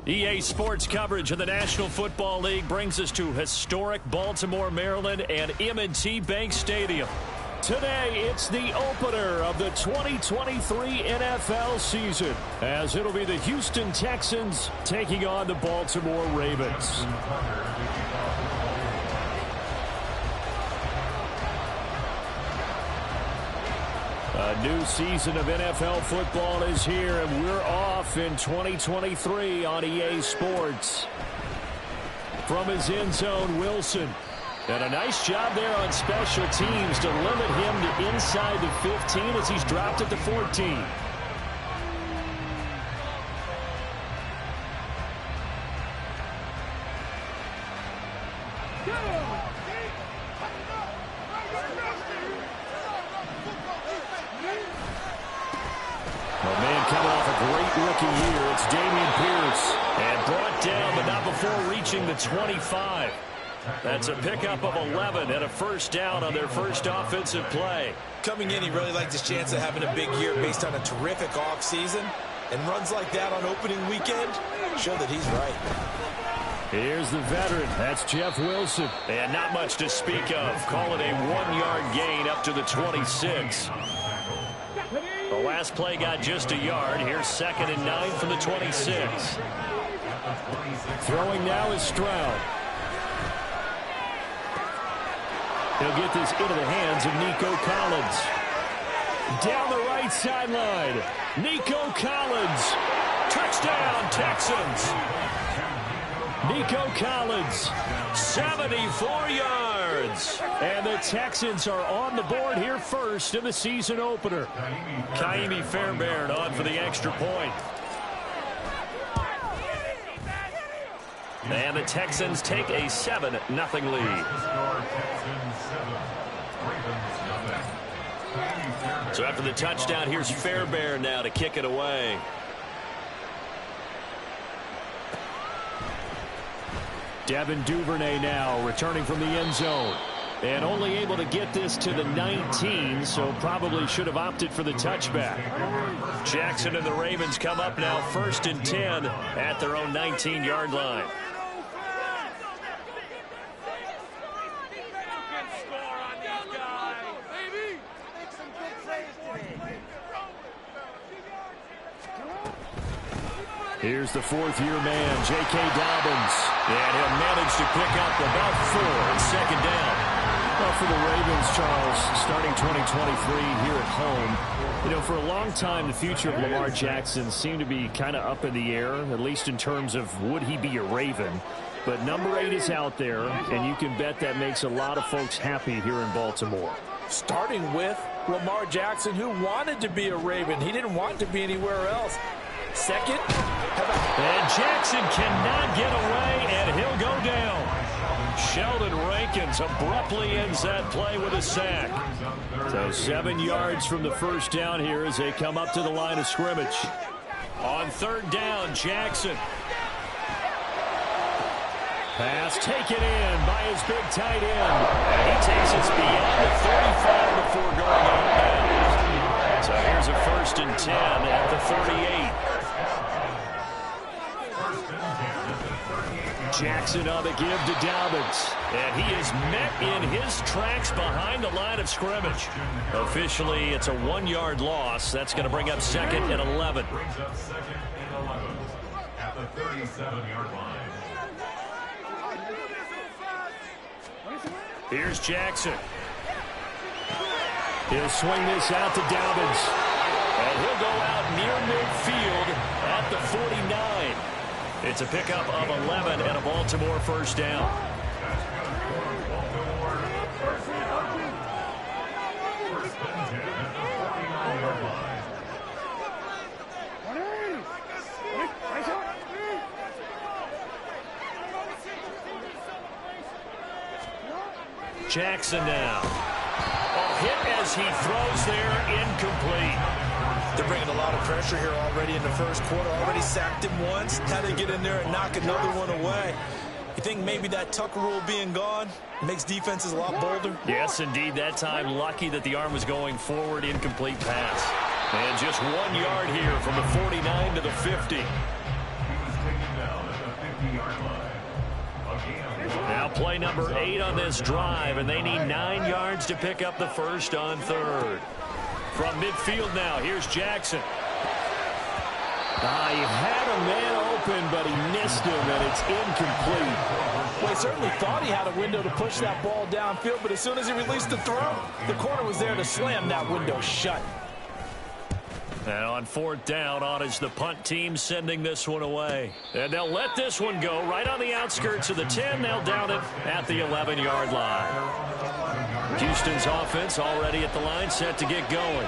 EA Sports coverage of the National Football League brings us to historic Baltimore, Maryland and M&T Bank Stadium. Today, it's the opener of the 2023 NFL season, as it'll be the Houston Texans taking on the Baltimore Ravens. A new season of NFL football is here, and we're off in 2023 on EA Sports. From his end zone, Wilson. And a nice job there on special teams to limit him to inside the 15 as he's dropped it to 14. It's Dameon Pierce, and brought down, but not before reaching the 25. That's a pickup of 11 and a first down on their first offensive play. Coming in, he really liked his chance of having a big year based on a terrific offseason, and runs like that on opening weekend show that he's right. Here's the veteran. That's Jeff Wilson. And not much to speak of. Call it a 1-yard gain up to the 26. The last play got just a yard. Here's 2nd and 9 from the 26. Throwing now is Stroud. He'll get this into the hands of Nico Collins. Down the right sideline. Nico Collins. Touchdown, Texans. Nico Collins, 74 yards. And the Texans are on the board here first in the season opener. Kaimi Fairbairn on for the extra point. And the Texans take a 7-0 lead. So after the touchdown, here's Fairbairn now to kick it away. Devin Duvernay now returning from the end zone. And only able to get this to the 19, so probably should have opted for the touchback. Jackson and the Ravens come up now 1st and 10 at their own 19-yard line. Here's the 4th-year man, J.K. Dobbins. And he'll manage to pick up about 4 on 2nd down. Well, for the Ravens, Charles, starting 2023 here at home, you know, for a long time, the future of Lamar Jackson seemed to be kind of up in the air, at least in terms of would he be a Raven. But number 8 is out there, and you can bet that makes a lot of folks happy here in Baltimore. Starting with Lamar Jackson, who wanted to be a Raven. He didn't want to be anywhere else. Second. And Jackson cannot get away, and he'll go down. Sheldon Rankins abruptly ends that play with a sack. So 7 yards from the first down here as they come up to the line of scrimmage. On 3rd down, Jackson. Pass taken in by his big tight end. And he takes us beyond the 35 before going out of bounds. So here's a 1st and 10 at the 38. Jackson on the give to Dobbins. And he is met in his tracks behind the line of scrimmage. Officially, it's a 1-yard loss. That's going to bring up 2nd and 11. Brings up 2nd and 11 at the 37-yard line. Here's Jackson. He'll swing this out to Dobbins. And he'll go out near midfield at the 49. It's a pickup of 11 and a Baltimore first down. Jackson now. A hit as he throws there, incomplete. They're bringing a lot of pressure here already in the first quarter. Already sacked him once. Had to get in there and knock another one away. You think maybe that Tucker rule being gone makes defenses a lot bolder? Yes, indeed. That time, lucky that the arm was going forward. Incomplete pass. And just 1 yard here from the 49 to the 50. He was taken down Play number 8 on this drive, and they need 9 yards to pick up the first on third. From midfield now, here's Jackson. He had a man open, but he missed him, and it's incomplete. Well, he certainly thought he had a window to push that ball downfield, but as soon as he released the throw, the corner was there to slam that window shut. And on fourth down, on is the punt team sending this one away. And they'll let this one go right on the outskirts of the 10. They'll down it at the 11-yard line. Houston's offense already at the line, set to get going.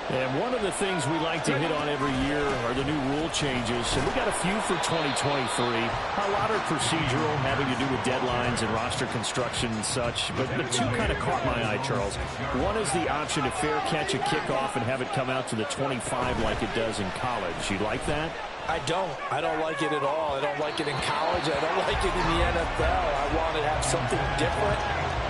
And one of the things we like to hit on every year are the new rule changes. And we got a few for 2023. A lot are procedural, having to do with deadlines and roster construction and such. But the two kind of caught my eye, Charles. One is the option to fair catch a kickoff and have it come out to the 25 like it does in college. You like that? I don't like it at all. I don't like it in college. I don't like it in the NFL. I wanted to have something different.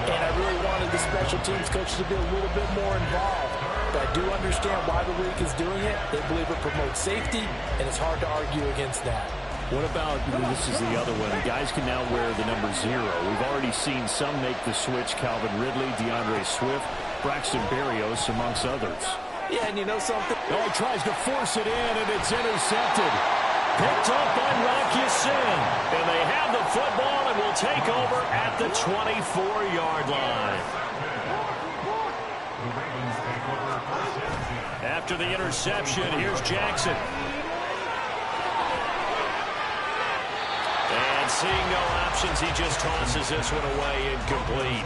And I really wanted the special teams coach to be a little bit more involved. But I do understand why the league is doing it. They believe it promotes safety, and it's hard to argue against that. What about, this is the other one, guys can now wear the number 0. We've already seen some make the switch, Calvin Ridley, DeAndre Swift, Braxton Berrios, amongst others. Yeah, and you know something? Oh, he tries to force it in, and it's intercepted. Picked up by Rocky Sin. And they have the football and will take over at the 24-yard line. After the interception, here's Jackson. And seeing no options, he just tosses this one away, incomplete.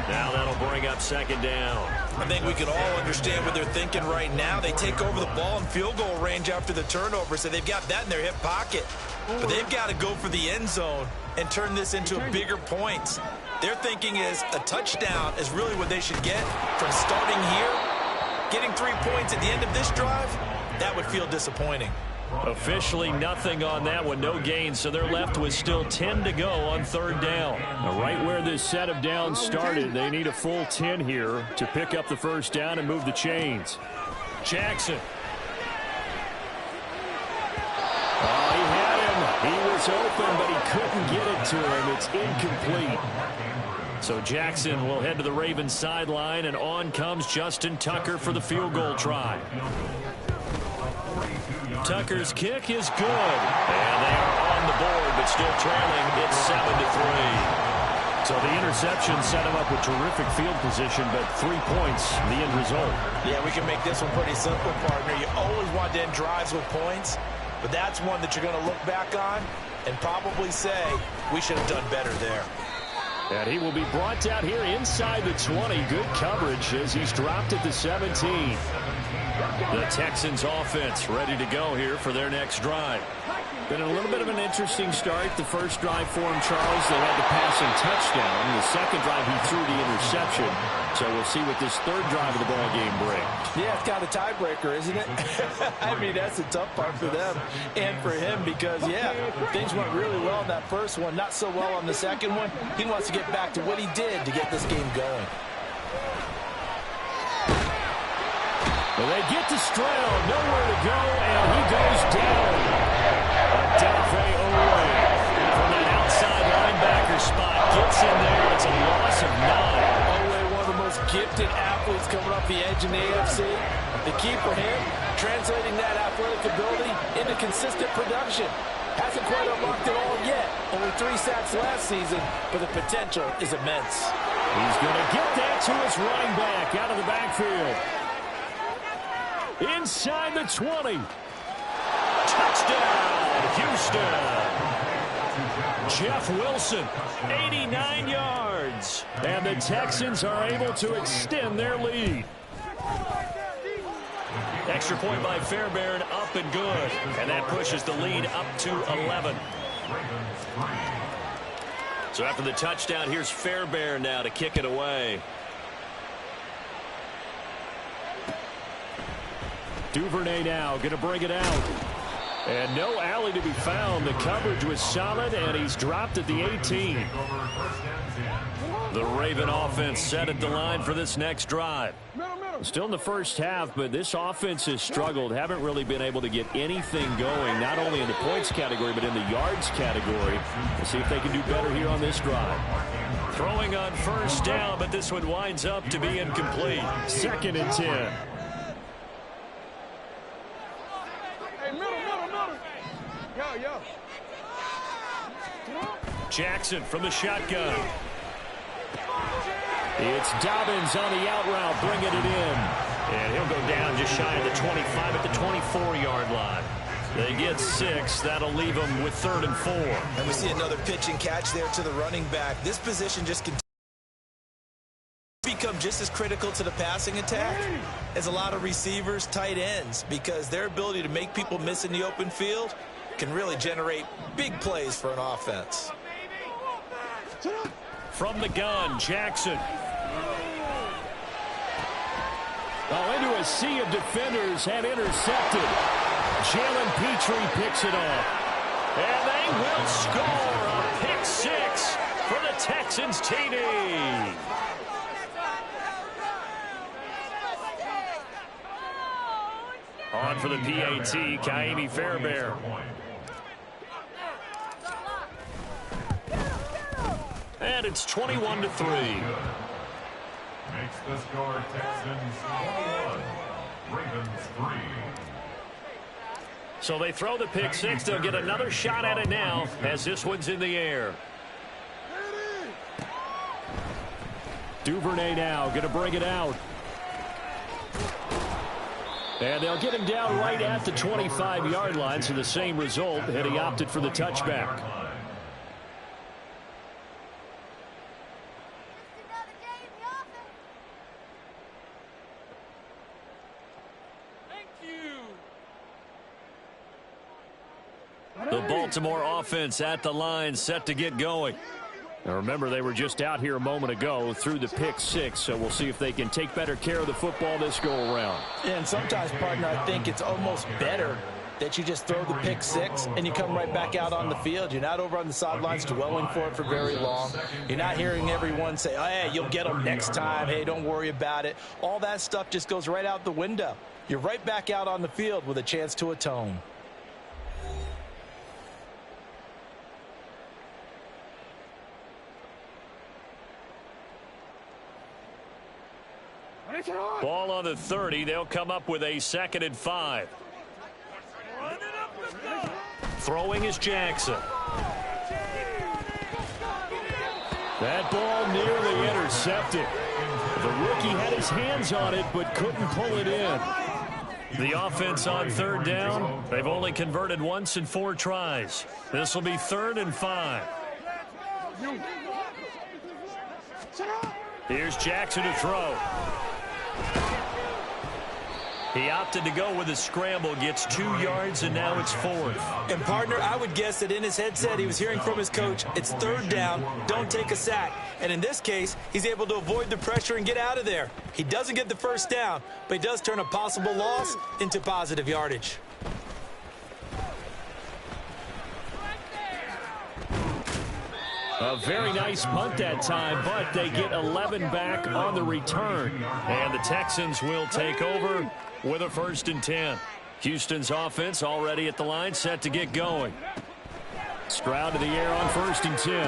Now that'll bring up second down. I think we can all understand what they're thinking right now. They take over the ball in field goal range after the turnover, so they've got that in their hip pocket. But they've got to go for the end zone and turn this into a bigger points. Their thinking is a touchdown is really what they should get from starting here. Getting 3 points at the end of this drive, that would feel disappointing. Officially nothing on that one, no gain, so they're left with still 10 to go on third down. Now, right where this set of downs started, they need a full 10 here to pick up the first down and move the chains. Jackson. Oh, he had him. He was open, but he couldn't get it to him. It's incomplete. So Jackson will head to the Ravens sideline, and on comes Justin Tucker for the field goal try. Tucker's kick is good. And they are on the board, but still trailing. It's 7-3. So the interception set him up with terrific field position, but 3 points, the end result. Yeah, we can make this one pretty simple, partner. You always want to end drives with points, but that's one that you're going to look back on and probably say, we should have done better there. And he will be brought down here inside the 20. Good coverage as he's dropped at the 17. The Texans offense ready to go here for their next drive. Been a little bit of an interesting start. The first drive for him, Charles, they had the passing touchdown. The second drive, he threw the interception. So we'll see what this third drive of the ball game brings. Yeah, it's kind of a tiebreaker, isn't it? I mean, that's the tough part for them and for him because, yeah, things went really well in that first one, not so well on the second one. He wants to get back to what he did to get this game going. Well, they get to Stroud, nowhere to go, and he goes down. Dafe Owe from that outside linebacker spot gets in there. It's a loss of 9. Owe, one of the most gifted athletes coming off the edge in the AFC. The key for him, translating that athletic ability into consistent production. Hasn't quite unlocked it all yet. Only 3 sacks last season, but the potential is immense. He's going to get that to his running back out of the backfield. Inside the 20. Touchdown, Houston. Jeff Wilson, 89 yards. And the Texans are able to extend their lead. Extra point by Fairbairn, up and good. And that pushes the lead up to 11. So after the touchdown, here's Fairbairn now to kick it away. Duvernay now going to bring it out. And no alley to be found. The coverage was solid, and he's dropped at the 18. The Raven offense set at the line for this next drive. Still in the first half, but this offense has struggled. Haven't really been able to get anything going, not only in the points category, but in the yards category. We'll see if they can do better here on this drive. Throwing on first down, but this one winds up to be incomplete. 2nd and 10. Hey, middle. Yo. Jackson from the shotgun. It's Dobbins on the out route, bringing it in. And he'll go down just shy of the 25 at the 24-yard line. They get 6. That'll leave them with 3rd and 4. And we see another pitch and catch there to the running back. This position just continues to become just as critical to the passing attack as a lot of receivers, tight ends, because their ability to make people miss in the open field can really generate big plays for an offense. From the gun, Jackson. Into a sea of defenders and intercepted. Jalen Petrie picks it off. And they will score a pick 6 for the Texans TD. On for the PAT, Kaimi Fairbairn. And it's 21-3. Makes the score Texans 21, Ravens 3. So they throw the pick 6. They'll get another shot at it now as this one's in the air. Duvernay now going to bring it out. And they'll get him down right at the 25-yard line. So the same result, and he opted for the touchback. The Baltimore offense at the line, set to get going. Now remember, they were just out here a moment ago through the pick 6, so we'll see if they can take better care of the football this go-around. Yeah, and sometimes, partner, I think it's almost better that you just throw the pick 6 and you come right back out on the field. You're not over on the sidelines dwelling for it for very long. You're not hearing everyone say, oh, hey, you'll get them next time. Hey, don't worry about it. All that stuff just goes right out the window. You're right back out on the field with a chance to atone. Ball on the 30. They'll come up with a 2nd and 5. Throwing is Jackson. That ball nearly intercepted. The rookie had his hands on it but couldn't pull it in. The offense on 3rd down. They've only converted once in 4 tries. This will be 3rd and 5. Here's Jackson to throw. He opted to go with a scramble, gets 2 yards, and now it's 4th. And, partner, I would guess that in his headset he was hearing from his coach, it's 3rd down, don't take a sack. And in this case, he's able to avoid the pressure and get out of there. He doesn't get the 1st down, but he does turn a possible loss into positive yardage. A very nice punt that time, but they get 11 back on the return. And the Texans will take over with a 1st and 10. Houston's offense already at the line, set to get going. Stroud to the air on 1st and 10.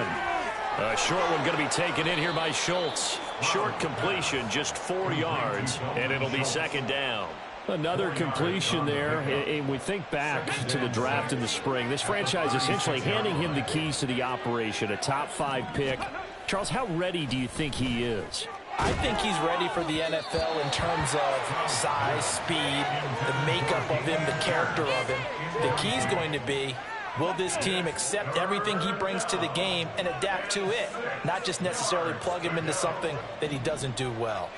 A short one going to be taken in here by Schultz. Short completion, just 4 yards, and it'll be 2nd down. Another completion there, and we think back to the draft in the spring. This franchise essentially handing him the keys to the operation, a top 5 pick. Charles, how ready do you think he is? I think he's ready for the NFL in terms of size, speed, the makeup of him, the character of him. The key's going to be, will this team accept everything he brings to the game and adapt to it, not just necessarily plug him into something that he doesn't do well.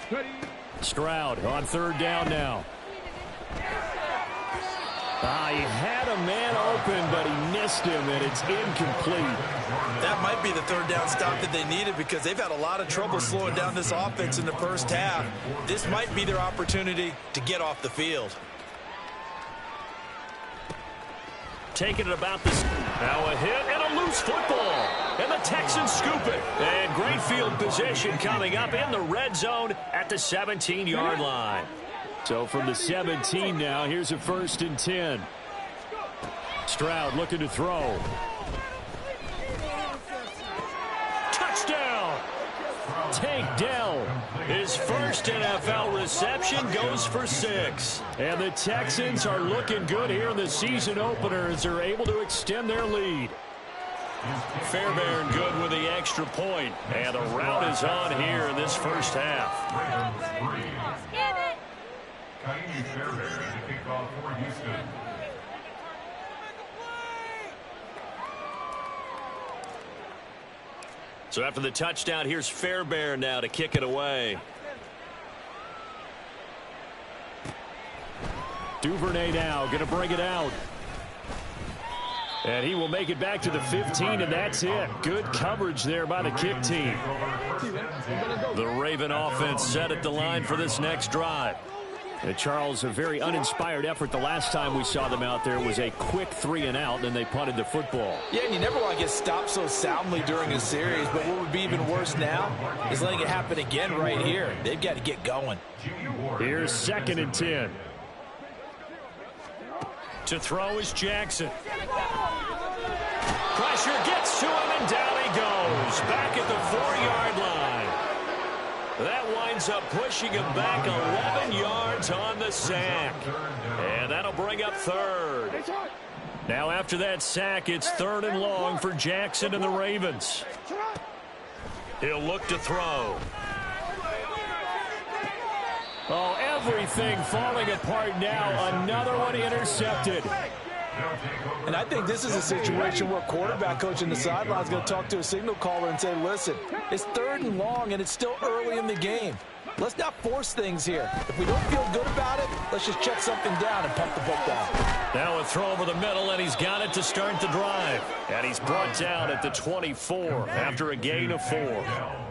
Stroud on 3rd down now. He had a man open, but he missed him, and it's incomplete. That might be the 3rd down stop that they needed because they've had a lot of trouble slowing down this offense in the first half. This might be their opportunity to get off the field. Taking it about this. Now a hit and a loose football. And the Texans scoop it. And great field position coming up in the red zone at the 17-yard line. So from the 17 now, here's a 1st and 10. Stroud looking to throw. Touchdown! Tank Dell. His first NFL reception goes for 6. And the Texans are looking good here in the season opener as they're able to extend their lead. Fairbairn good with the extra point. And the route is on here in this first half. Fairbairn to kick off for Houston. So after the touchdown, here's Fairbairn now to kick it away. Duvernay now going to bring it out. And he will make it back to the 15, and that's it. Good coverage there by the kick team. The Raven offense set at the line for this next drive. Charles, a very uninspired effort the last time we saw them out there was a quick 3-and-out, and then they punted the football. Yeah, and you never want to get stopped so soundly during a series, but what would be even worse now is letting it happen again right here. They've got to get going. Here's 2nd and 10. To throw is Jackson. Pressure gets to him, and down he goes. Back at the 4-yard line. That winds up pushing him back 11 yards on the sack. And that'll bring up 3rd. Now after that sack, it's 3rd and long for Jackson and the Ravens. He'll look to throw. Oh, everything falling apart now. Another one intercepted. And I think this is a situation where quarterback coach in the sideline is going to talk to a signal caller and say, listen, it's 3rd and long and it's still early in the game. Let's not force things here. If we don't feel good about it, let's just check something down and pump the football. Now a throw over the middle, and he's got it to start the drive. And he's brought down at the 24 after a gain of 4.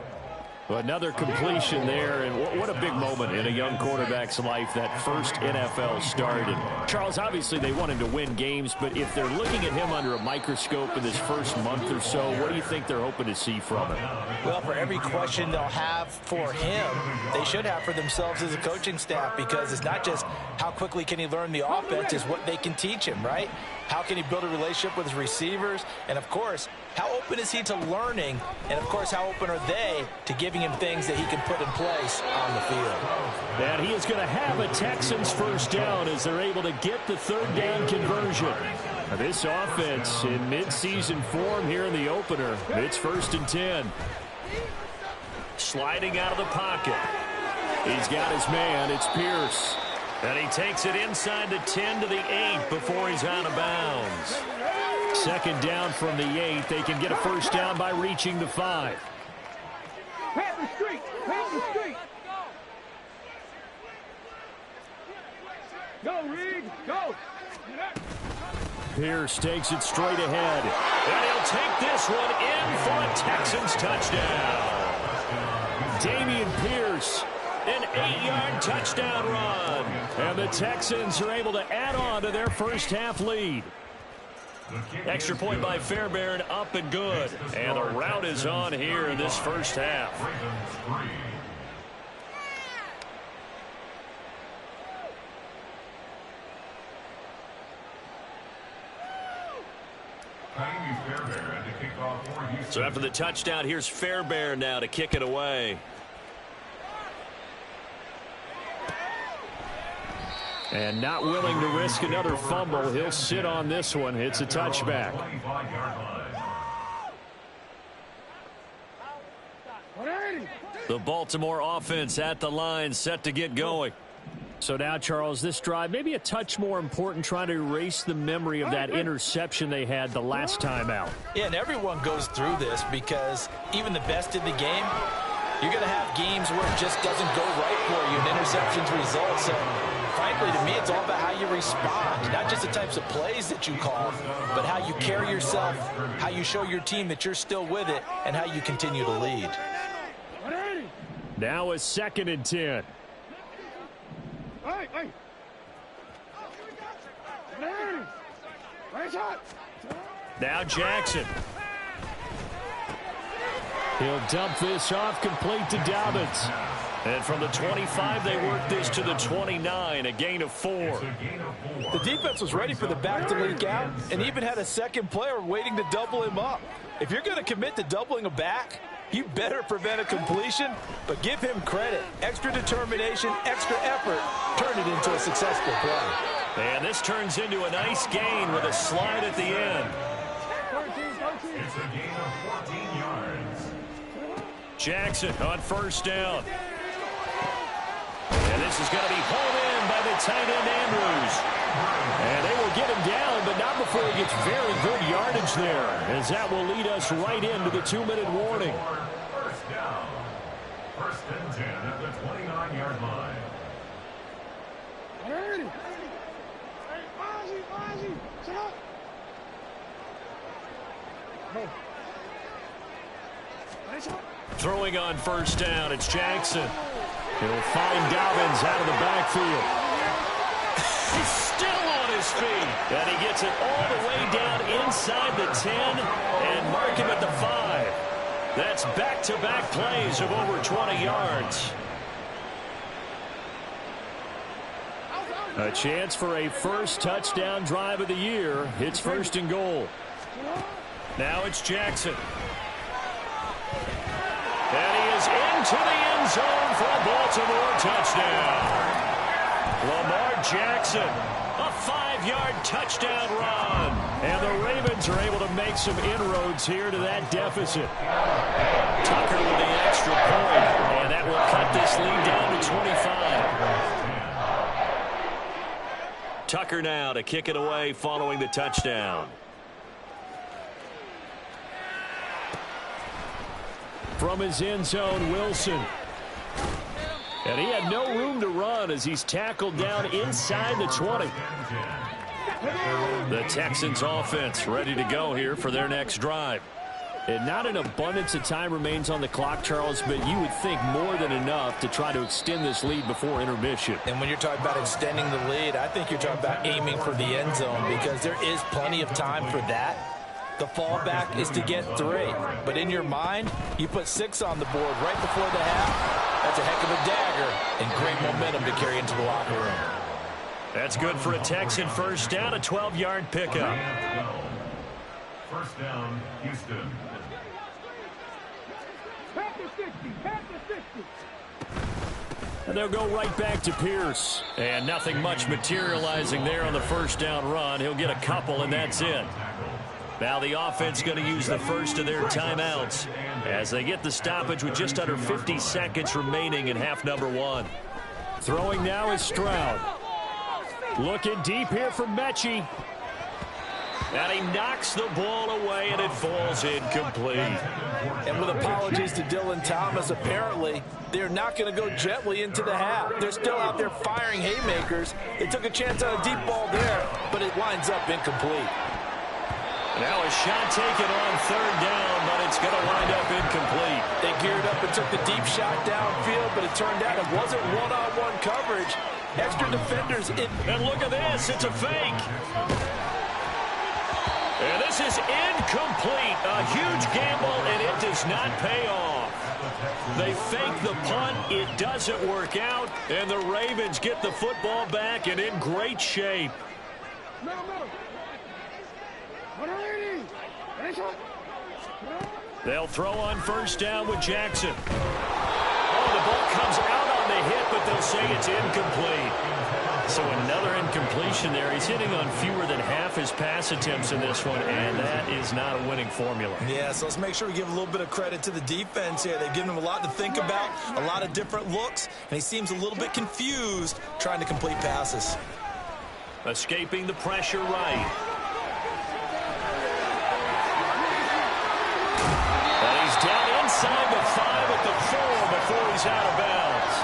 Another completion there, and what a big moment in a young quarterback's life, that first NFL start. And Charles, obviously they want him to win games, but if they're looking at him under a microscope in this first month or so, what do you think they're hoping to see from him? Well, for every question they'll have for him, they should have for themselves as a coaching staff, because it's not just how quickly can he learn the offense, it's what they can teach him, right? How can he build a relationship with his receivers? And, of course, how open is he to learning? And, of course, how open are they to giving him things that he can put in place on the field? And he is going to have a Texans first down as they're able to get the 3rd down conversion. Now, this offense in midseason form here in the opener. It's 1st and 10. Sliding out of the pocket. He's got his man. It's Pierce. And he takes it inside the 10 to the 8 before he's out of bounds. 2nd down from the 8. They can get a first down by reaching the 5. Pat the street! Pat the street! Go, Reed! Go! Pierce takes it straight ahead. And he'll take this one in for a Texans touchdown. Dameon Pierce, an 8-yard touchdown run. And the Texans are able to add on to their first half lead. Extra point by Fairbairn, up and good. And the route is on here in this first half. So after the touchdown, here's Fairbairn now to kick it away. And not willing to risk another fumble. He'll sit on this one. It's a touchback. The Baltimore offense at the line, set to get going. So now, Charles, this drive maybe a touch more important, trying to erase the memory of that interception they had the last time out. Yeah, and everyone goes through this, because even the best in the game, you're going to have games where it just doesn't go right for you and interceptions result. So, frankly, to me, it's all about how you respond, not just the types of plays that you call, but how you carry yourself, how you show your team that you're still with it, and how you continue to lead. Now a 2nd and 10. Hey! Now Jackson. He'll dump this off, complete to Dobbins. And from the 25, they work this to the 29, a gain of 4. The defense was ready for the back to leak out and even had a second player waiting to double him up. If you're going to commit to doubling a back, you better prevent a completion, but give him credit. Extra determination, extra effort, turn it into a successful play. And this turns into a nice gain with a slide at the end. It's a gain of 14 yards. Jackson on first down. And this is going to be hauled in by the tight end Andrews. And they will get him down, but not before he gets very good yardage there, as that will lead us right into the 2-minute warning. First down. First and 10 at the 29-yard line. Throwing on first down, it's Jackson. He'll find Dobbins out of the backfield. He's still on his feet. And he gets it all the way down inside the 10 and mark him at the 5. That's back-to-back plays of over 20 yards. A chance for a first touchdown drive of the year. It's first and goal. Now it's Jackson. And he is into the end zone for a Baltimore touchdown. Lamar Jackson, a 5-yard touchdown run. And the Ravens are able to make some inroads here to that deficit. Tucker with the extra point, and that will cut this lead down to 25. Tucker now to kick it away following the touchdown. From his end zone, Wilson. And he had no room to run as he's tackled down inside the 20. The Texans offense ready to go here for their next drive. And not an abundance of time remains on the clock, Charles, but you would think more than enough to try to extend this lead before intermission. And when you're talking about extending the lead, I think you're talking about aiming for the end zone because there is plenty of time for that. The fallback is to get 3. But in your mind, you put 6 on the board right before the half. That's a heck of a dagger and great momentum to carry into the locker room. That's good for a Texan first down, a 12-yard pickup. First down, Houston. And they'll go right back to Pierce. And nothing much materializing there on the first down run. He'll get a couple, and that's it. Now the offense going to use the first of their timeouts as they get the stoppage with just under 50 seconds remaining in half number 1. Throwing now is Stroud. Looking deep here for Mechie. And he knocks the ball away, and it falls incomplete. And with apologies to Dylan Thomas, apparently they're not going to go gently into the half. They're still out there firing haymakers. They took a chance on a deep ball there, but it winds up incomplete. Now a shot taken on third down, but it's going to wind up incomplete. They geared up and took the deep shot downfield, but it turned out it wasn't one-on-one coverage. Extra defenders in. And look at this. It's a fake. And this is incomplete. A huge gamble, and it does not pay off. They fake the punt. It doesn't work out, and the Ravens get the football back and in great shape. They'll throw on first down with Jackson. Oh, the ball comes out on the hit, but they'll say it's incomplete. So another incompletion there. He's hitting on fewer than half his pass attempts in this one, and that is not a winning formula. Yeah, so let's make sure we give a little bit of credit to the defense here. They've given him a lot to think about, a lot of different looks, and he seems a little bit confused trying to complete passes. Escaping the pressure right. And he's down inside the 5 at the 4 before he's out of bounds.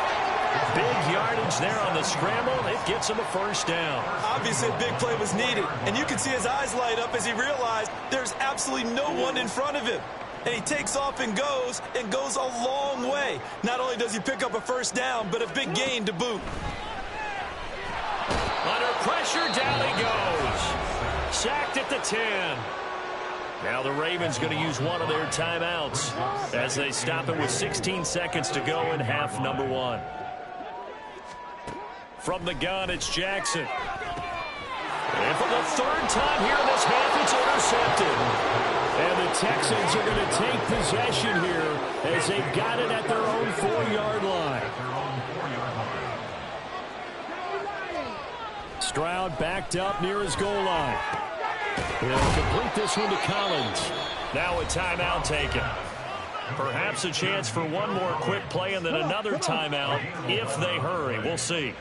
Big yardage there on the scramble. It gets him a first down. Obviously, a big play was needed, and you can see his eyes light up as he realized there's absolutely no one in front of him. And he takes off and goes a long way. Not only does he pick up a first down, but a big gain to boot. Under pressure, down he goes. Sacked at the 10. Now the Ravens going to use one of their timeouts as they stop it with 16 seconds to go in half number 1. From the gun, it's Jackson. And for the third time here in this half, it's intercepted. And the Texans are going to take possession here as they've got it at their own 4-yard line. Stroud backed up near his goal line. He'll complete this one to Collins. Now a timeout taken. Perhaps a chance for one more quick play and then another timeout if they hurry. We'll see.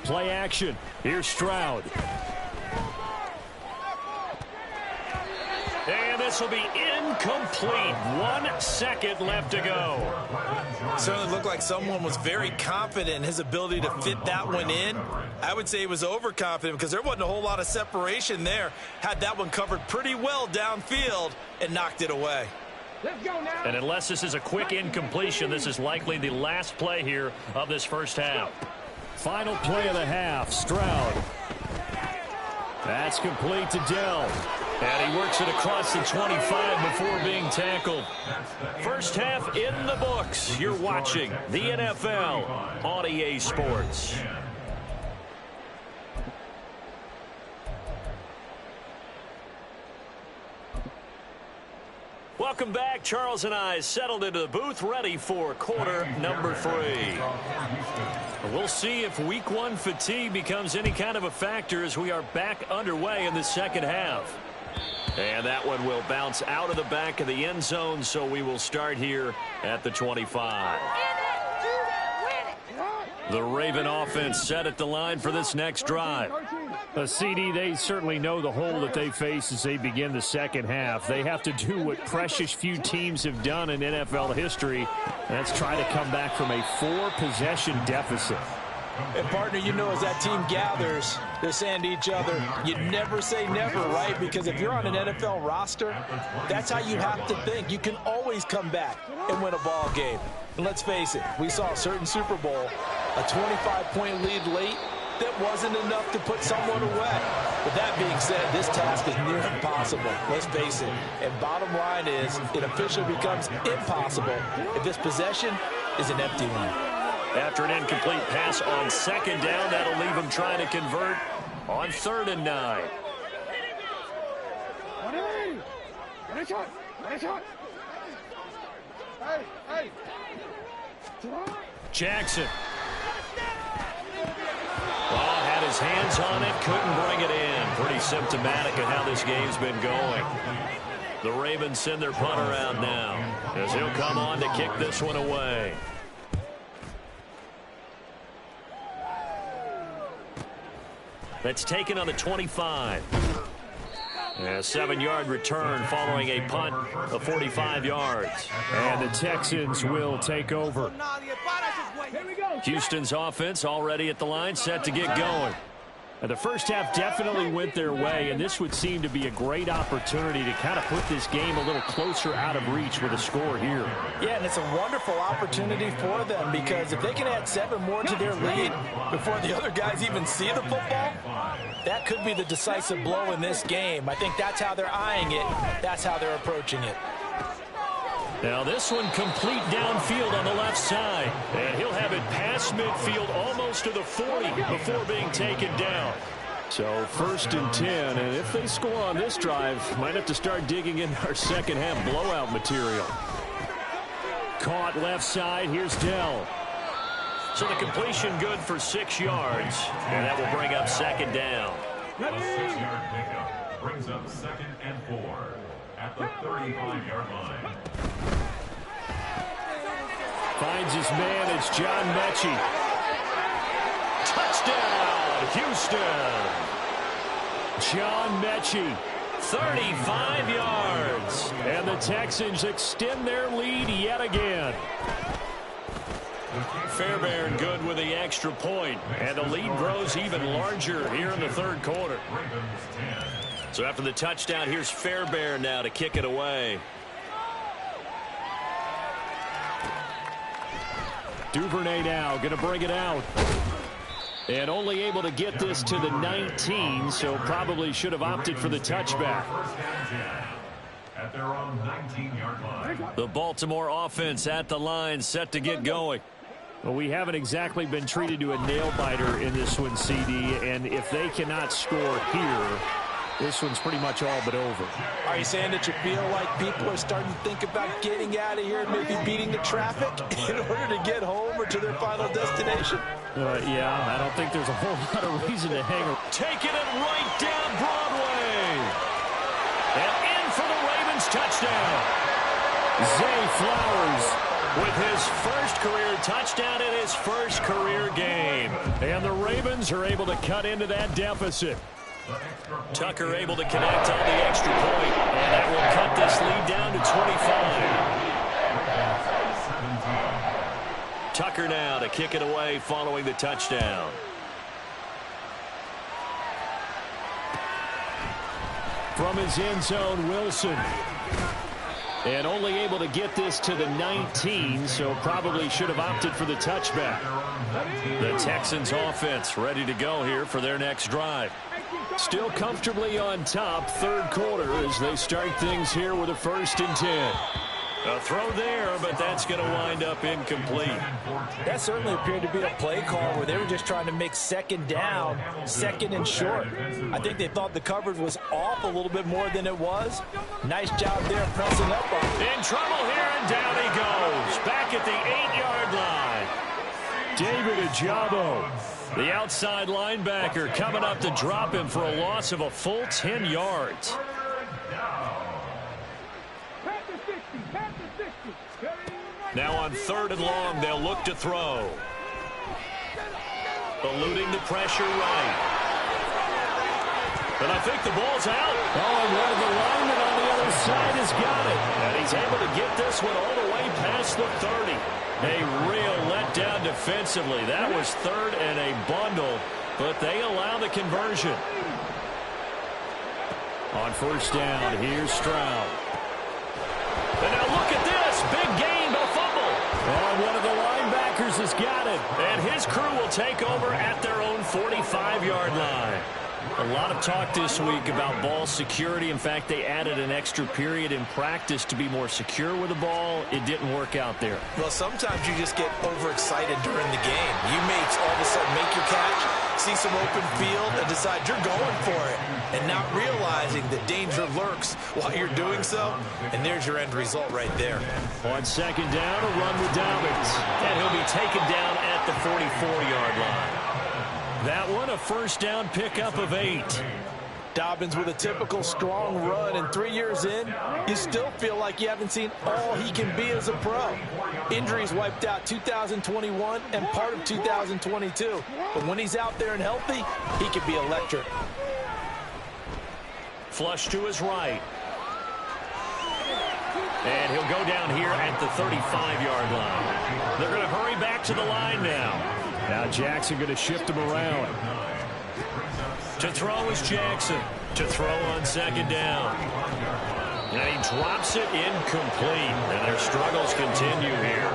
Play action. Here's Stroud. And this will be incomplete. 1 second left to go. Certainly looked like someone was very confident in his ability to fit that one in. I would say he was overconfident because there wasn't a whole lot of separation there. Had that one covered pretty well downfield and knocked it away. Let's go now. And unless this is a quick incompletion, this is likely the last play here of this first half. Final play of the half, Stroud. That's complete to Dell. And he works it across the 25 before being tackled. First half in the books. You're watching the NFL on EA Sports. Welcome back. Charles and I settled into the booth, ready for quarter number 3. We'll see if week 1 fatigue becomes any kind of a factor as we are back underway in the second half. And that one will bounce out of the back of the end zone, so we will start here at the 25. The Raven offense set at the line for this next drive. CD, they certainly know the hole that they face as they begin the second half. They have to do what precious few teams have done in NFL history. That's try to come back from a 4-possession deficit. And, partner, you know, as that team gathers, they're saying to each other, you never say never, right? Because if you're on an NFL roster, that's how you have to think. You can always come back and win a ball game. And let's face it, we saw a certain Super Bowl, a 25-point lead late, that wasn't enough to put someone away. But that being said, this task is near impossible. Let's face it. And bottom line is, it officially becomes impossible if this possession is an empty one. After an incomplete pass on second down, that'll leave him trying to convert on 3rd and 9. Jackson. Well, had his hands on it, couldn't bring it in. Pretty symptomatic of how this game's been going. The Ravens send their punter out now as he'll come on to kick this one away. That's taken on the 25. A 7-yard return following a punt of 45 yards. And the Texans will take over. Houston's offense already at the line, set to get going. And the first half definitely went their way, and this would seem to be a great opportunity to kind of put this game a little closer out of reach with a score here. Yeah, and it's a wonderful opportunity for them because if they can add 7 more to their lead before the other guys even see the football, that could be the decisive blow in this game. I think that's how they're eyeing it. That's how they're approaching it. Now this one complete downfield on the left side. And he'll have it past midfield almost to the 40 before being taken down. So 1st and 10. And if they score on this drive, might have to start digging in our second half blowout material. Caught left side. Here's Dell. So the completion good for 6 yards. And that will bring up 2nd down. A 6-yard pickup brings up 2nd and 4 at the 35-yard line. Finds his man. It's John Mechie. Touchdown, Houston. John Mechie, 35 yards. And the Texans extend their lead yet again. Fairbairn good with the extra point. And the lead grows even larger here in the 3rd quarter. So after the touchdown, here's Fairbairn now to kick it away. Duvernay now going to bring it out. And only able to get this to the 19, so probably should have opted for the touchback. At their own 19-yard line. The Baltimore offense at the line, set to get going. Well, we haven't exactly been treated to a nail-biter in this one, CD, and if they cannot score here, this one's pretty much all but over. Are you saying that you feel like people are starting to think about getting out of here and maybe beating the traffic in order to get home or to their final destination? Yeah, I don't think there's a whole lot of reason to hang around. Taking it right down Broadway. And in for the Ravens touchdown. Zay Flowers with his first career touchdown in his first career game. And the Ravens are able to cut into that deficit. Tucker able to connect on the extra point, and that will cut this lead down to 25. Tucker now to kick it away following the touchdown. From his end zone, Wilson. And only able to get this to the 19, so probably should have opted for the touchback. The Texans offense ready to go here for their next drive. Still comfortably on top, third quarter as they start things here with a 1st and 10. A throw there, but that's going to wind up incomplete. That certainly appeared to be a play call where they were just trying to make second down, second and short. I think they thought the coverage was off a little bit more than it was. Nice job there pressing up on it. In trouble here, and down he goes. Back at the 8-yard line. David Ajabo, the outside linebacker, coming up to drop him for a loss of a full 10 yards. Now on 3rd and long, they'll look to throw. Eluding the pressure right. And I think the ball's out. Oh, and one of the linemen on the other side has got it. And he's able to get this one all the way past the 30. A real letdown defensively. That was 3rd and a bundle, but they allow the conversion. On 1st down, here's Stroud. And now look at this. Big gain, a fumble. And one of the linebackers has got it. And his crew will take over at their own 45-yard line. A lot of talk this week about ball security. In fact, they added an extra period in practice to be more secure with the ball. It didn't work out there. Well, sometimes you just get overexcited during the game. You may all of a sudden make your catch, see some open field, and decide you're going for it, and not realizing the danger lurks while you're doing so. And there's your end result right there. On 2nd down, a run with Dobbins. And he'll be taken down at the 44-yard line. That one, a 1st down pickup of 8. Dobbins with a typical strong run, and 3 years in, you still feel like you haven't seen all he can be as a pro. Injuries wiped out 2021 and part of 2022. But when he's out there and healthy, he can be electric. Flush to his right. And he'll go down here at the 35-yard line. They're going to hurry back to the line now. Now Jackson going to shift him around. To throw is Jackson. To throw on 2nd down. And he drops it incomplete. And their struggles continue here.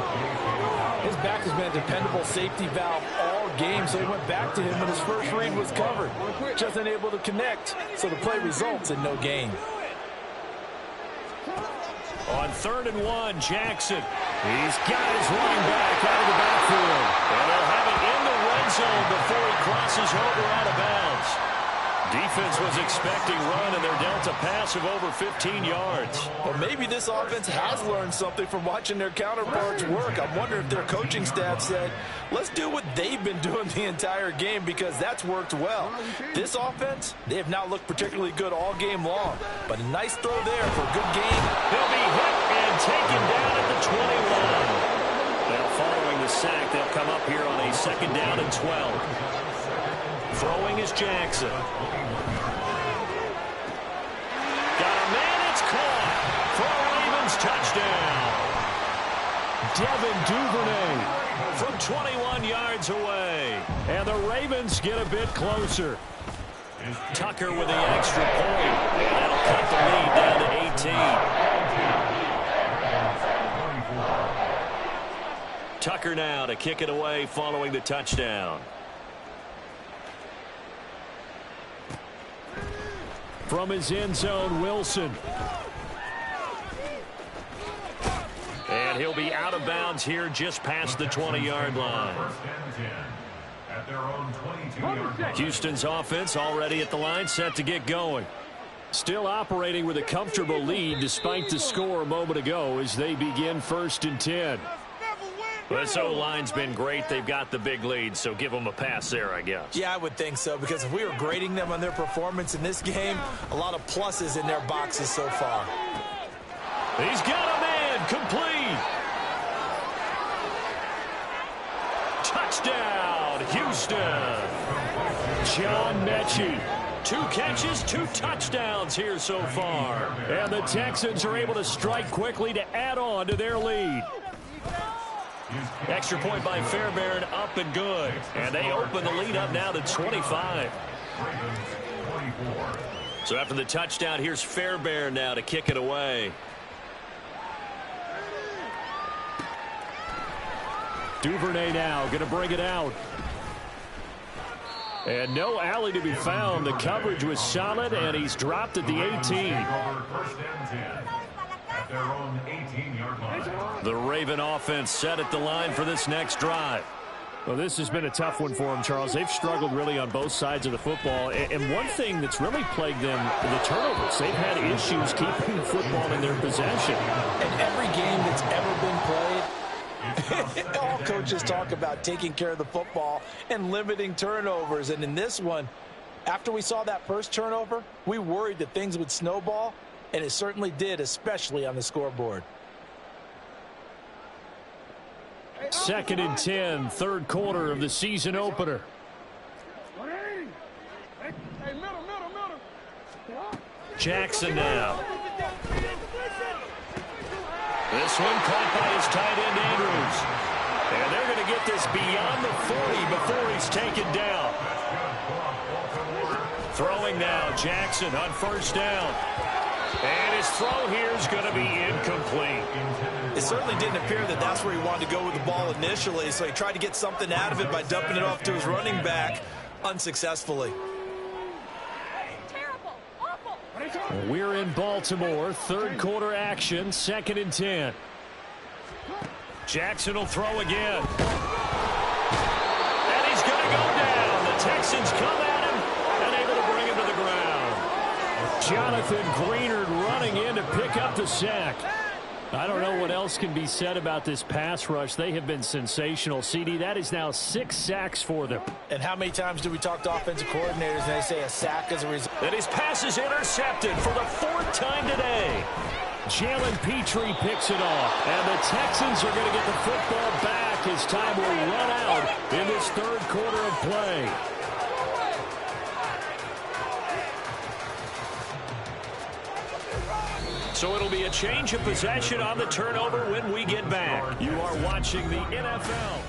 His back has been a dependable safety valve all game, so he went back to him when his first read was covered. Just unable to connect, so the play results in no gain. On 3rd and 1, Jackson. He's got his running back out of the backfield. And they'll have it in the red zone before he crosses over out of bounds. Defense was expecting run, and they're dealt a pass of over 15 yards. Well, maybe this offense has learned something from watching their counterparts work. I'm wondering if their coaching staff said, let's do what they've been doing the entire game, because that's worked well. This offense, they have not looked particularly good all game long. But a nice throw there for a good game. He'll be hit and taken down at the 21. Now following the sack, they'll come up here on a 2nd down and 12. Throwing is Jackson. Got a man, it's caught. For a Ravens touchdown. Devin Duvernay from 21 yards away. And the Ravens get a bit closer. Tucker with the extra point. And that'll cut the lead down to 18. Tucker now to kick it away following the touchdown. From his end zone, Wilson. And he'll be out of bounds here just past the 20-yard line. At their own 22-yard line. Houston's offense already at the line, set to get going. Still operating with a comfortable lead despite the score a moment ago as they begin 1st and 10. This O-line's been great. They've got the big lead, so give them a pass there, I guess. Yeah, I would think so, because if we were grading them on their performance in this game, a lot of pluses in their boxes so far. He's got a man, complete. Touchdown, Houston. John Mechie. 2 catches, 2 touchdowns here so far. And the Texans are able to strike quickly to add on to their lead. Extra point by Fairbairn, up and good. And they open the lead up now to 25. So after the touchdown, here's Fairbairn now to kick it away. Duvernay now going to bring it out. And no alley to be found. The coverage was solid, and he's dropped at the 18. At their own 18-yard line. The Raven offense set at the line for this next drive. Well, this has been a tough one for them, Charles. They've struggled really on both sides of the football. And one thing that's really plagued them, the turnovers. They've had issues keeping the football in their possession. In every game that's ever been played, all coaches talk about taking care of the football and limiting turnovers. And in this one, after we saw that first turnover, we worried that things would snowball, and it certainly did, especially on the scoreboard. 2nd and 10, 3rd quarter of the season opener. Jackson now. This one caught by his tight end, Andrews. And they're going to get this beyond the 40 before he's taken down. Throwing now, Jackson on 1st down. And his throw here is going to be incomplete. It certainly didn't appear that that's where he wanted to go with the ball initially, so he tried to get something out of it by dumping it off to his running back unsuccessfully. We're in Baltimore, 3rd quarter action, 2nd and 10. Jackson will throw again. And he's going to go down. The Texans come at him and able to bring him to the ground. Jonathan Greenard running in to pick up the sack. I don't know what else can be said about this pass rush. They have been sensational. CD, that is now 6 sacks for them. And how many times do we talk to offensive coordinators and they say a sack as a result? And his pass is intercepted for the 4th time today. Jalen Petrie picks it off. And the Texans are going to get the football back as time will run out in this 3rd quarter of play. So it'll be a change of possession on the turnover when we get back. You are watching the NFL.